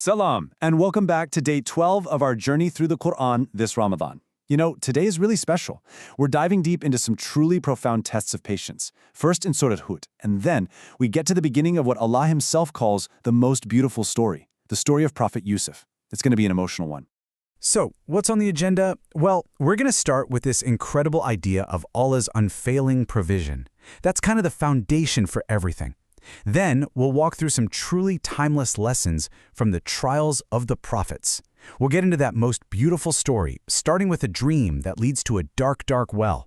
Salam, and welcome back to day 12 of our journey through the Quran this Ramadan. You know, today is really special. We're diving deep into some truly profound tests of patience, first in Surah Hud, and then we get to the beginning of what Allah Himself calls the most beautiful story, the story of Prophet Yusuf. It's going to be an emotional one. So, what's on the agenda? Well, we're going to start with this incredible idea of Allah's unfailing provision. That's kind of the foundation for everything. Then, we'll walk through some truly timeless lessons from the trials of the prophets. We'll get into that most beautiful story, starting with a dream that leads to a dark, dark well.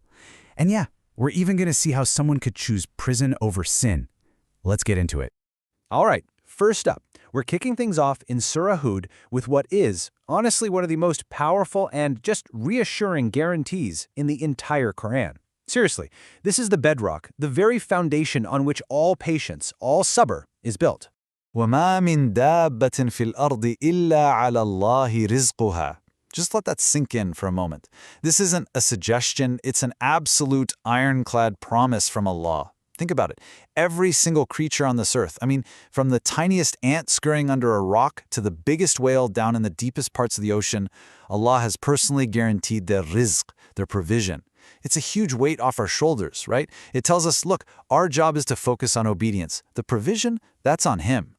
And yeah, we're even going to see how someone could choose prison over sin. Let's get into it. All right, first up, we're kicking things off in Surah Hud with what is, honestly, one of the most powerful and just reassuring guarantees in the entire Quran. Seriously, this is the bedrock, the very foundation on which all patience, all sabr, is built. وَمَا مِن دَابَّةٍ فِي الْأَرْضِ إِلَّا عَلَى اللَّهِ رِزْقُهَا. Just let that sink in for a moment. This isn't a suggestion, it's an absolute ironclad promise from Allah. Think about it. Every single creature on this earth, from the tiniest ant scurrying under a rock to the biggest whale down in the deepest parts of the ocean, Allah has personally guaranteed their rizq, their provision. It's a huge weight off our shoulders, right? It tells us, look, our job is to focus on obedience. The provision, that's on Him.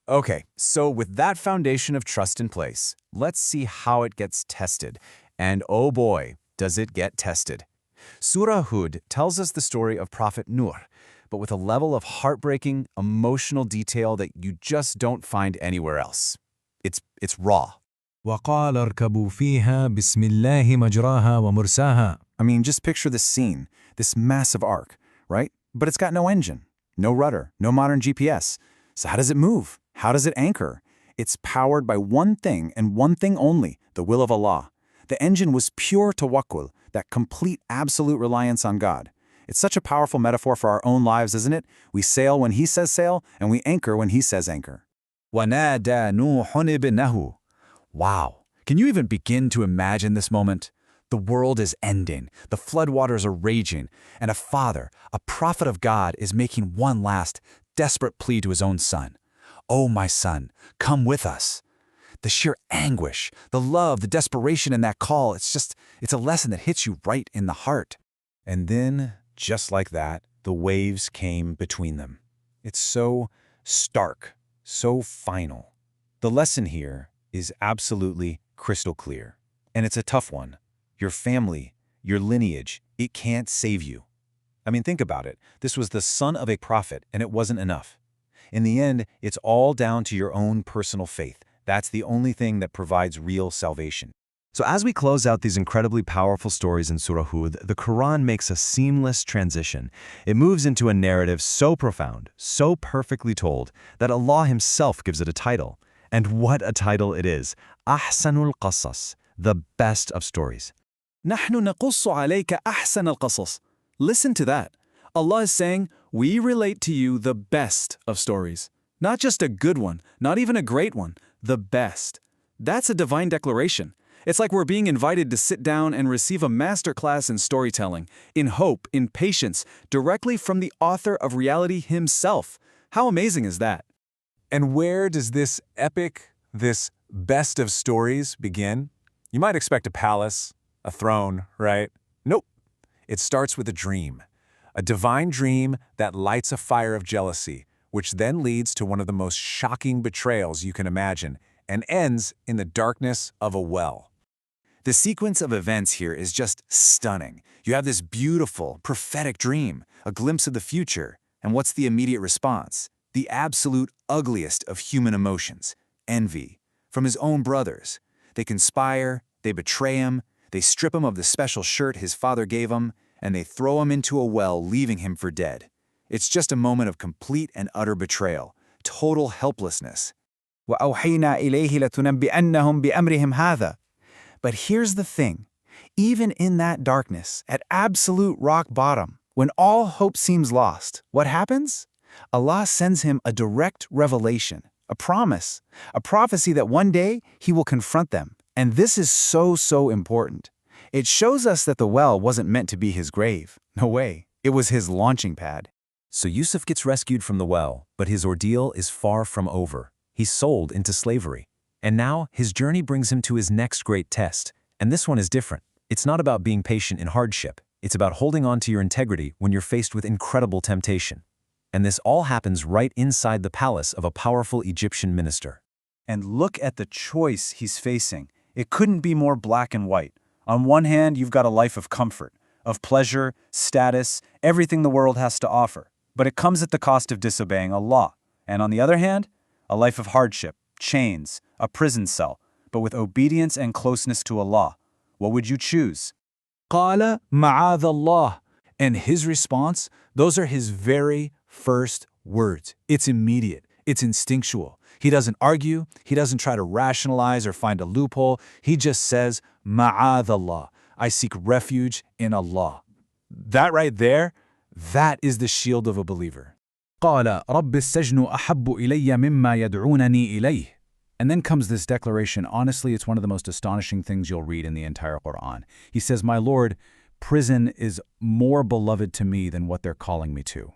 Okay, so with that foundation of trust in place, let's see how it gets tested. And oh boy, does it get tested. Surah Hud tells us the story of Prophet Nuh, but with a level of heartbreaking, emotional detail that you just don't find anywhere else. It's raw. وقال اركبوا فيها بسم الله مجراها ومرساها. Just picture this scene, this massive ark, right? But it's got no engine, no rudder, no modern GPS. So how does it move? How does it anchor? It's powered by one thing and one thing only, the will of Allah. The engine was pure tawakkul, that complete absolute reliance on God. It's such a powerful metaphor for our own lives, isn't it? We sail when He says sail, and we anchor when He says anchor. وَنَادَى نُوحٌ ابْنَهُ. Wow. Can you even begin to imagine this moment? The world is ending, the floodwaters are raging, and a father, a prophet of God, is making one last, desperate plea to his own son. Oh, my son, come with us. The sheer anguish, the love, the desperation in that call, it's a lesson that hits you right in the heart. And then, just like that, the waves came between them. It's so stark, so final. The lesson here is absolutely crystal clear. And it's a tough one. Your family, your lineage, it can't save you. Think about it. This was the son of a prophet, and it wasn't enough. In the end, it's all down to your own personal faith. That's the only thing that provides real salvation. So as we close out these incredibly powerful stories in Surah Hud, the Quran makes a seamless transition. It moves into a narrative so profound, so perfectly told, that Allah Himself gives it a title. And what a title it is! Ahsanul Qasas, the best of stories. نحن نقص عليك أحسن القصص. Listen to that. Allah is saying, we relate to you the best of stories. Not just a good one, not even a great one, the best. That's a divine declaration. It's like we're being invited to sit down and receive a masterclass in storytelling, in hope, in patience, directly from the author of reality Himself. How amazing is that? And where does this epic, this best of stories begin? You might expect a palace, a throne, right? Nope. It starts with a dream. A divine dream that lights a fire of jealousy, which then leads to one of the most shocking betrayals you can imagine, and ends in the darkness of a well. The sequence of events here is just stunning. You have this beautiful, prophetic dream, a glimpse of the future, and what's the immediate response? The absolute ugliest of human emotions, envy, from his own brothers. They conspire, they betray him, they strip him of the special shirt his father gave him, and they throw him into a well, leaving him for dead. It's just a moment of complete and utter betrayal, total helplessness. وَأَوْحَيْنَا إِلَيْهِ لَتُنَبِّئَنَّهُمْ بِأَمْرِهِمْ هَذَا. But here's the thing. Even in that darkness, at absolute rock bottom, when all hope seems lost, what happens? Allah sends him a direct revelation, a promise, a prophecy that one day He will confront them. And this is so important. It shows us that the well wasn't meant to be his grave. No way. It was his launching pad. So Yusuf gets rescued from the well, but his ordeal is far from over. He's sold into slavery. And now his journey brings him to his next great test. And this one is different. It's not about being patient in hardship. It's about holding on to your integrity when you're faced with incredible temptation. And this all happens right inside the palace of a powerful Egyptian minister. And look at the choice he's facing. It couldn't be more black and white. On one hand, you've got a life of comfort, of pleasure, status, everything the world has to offer. But it comes at the cost of disobeying Allah. And on the other hand, a life of hardship, chains, a prison cell, but with obedience and closeness to Allah. What would you choose? قال معاذ الله. And his response, those are his very first words. It's immediate. It's instinctual. He doesn't argue. He doesn't try to rationalize or find a loophole. He just says, Ma'adh Allah. I seek refuge in Allah. That right there, that is the shield of a believer. قال رب السجن أحب إلي مما يدعونني إليه. And then comes this declaration. Honestly, it's one of the most astonishing things you'll read in the entire Quran. He says, my Lord, prison is more beloved to me than what they're calling me to.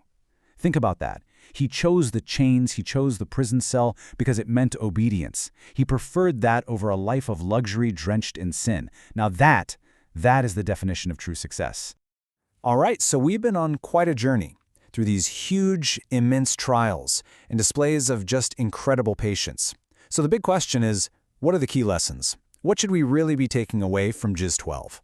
Think about that. He chose the chains, he chose the prison cell because it meant obedience. He preferred that over a life of luxury drenched in sin. Now that is the definition of true success. All right, so we've been on quite a journey through these huge, immense trials and displays of just incredible patience. So the big question is, what are the key lessons? What should we really be taking away from Juz 12?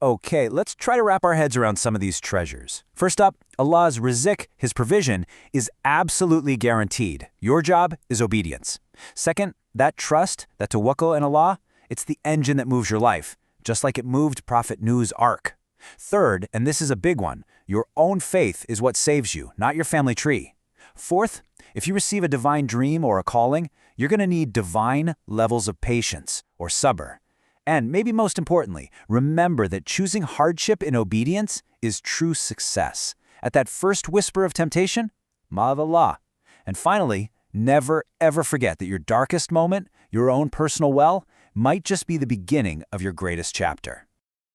Okay, let's try to wrap our heads around some of these treasures. First up, Allah's rizq, his provision, is absolutely guaranteed. Your job is obedience. Second, that trust, that tawakkul in Allah, it's the engine that moves your life, just like it moved Prophet Nuh's ark. Third, and this is a big one, your own faith is what saves you, not your family tree. Fourth, if you receive a divine dream or a calling, you're going to need divine levels of patience, or sabr. And maybe most importantly, remember that choosing hardship in obedience is true success. At that first whisper of temptation, ma'adh Allah. And finally, never ever forget that your darkest moment, your own personal well, might just be the beginning of your greatest chapter.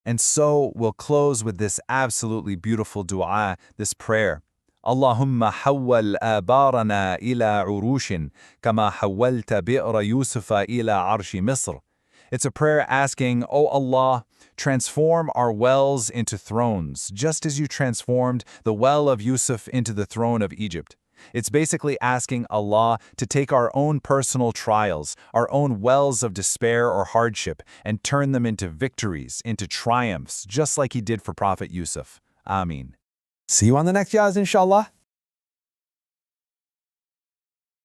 And so we'll close with this absolutely beautiful dua, this prayer. اللهم حول آبارنا إلى عروش كما حولت بئر يوسف إلى عرش مصر. It's a prayer asking, O Allah, transform our wells into thrones, just as you transformed the well of Yusuf into the throne of Egypt. It's basically asking Allah to take our own personal trials, our own wells of despair or hardship, and turn them into victories, into triumphs, just like He did for Prophet Yusuf. Ameen. See you on the next Juz, inshallah.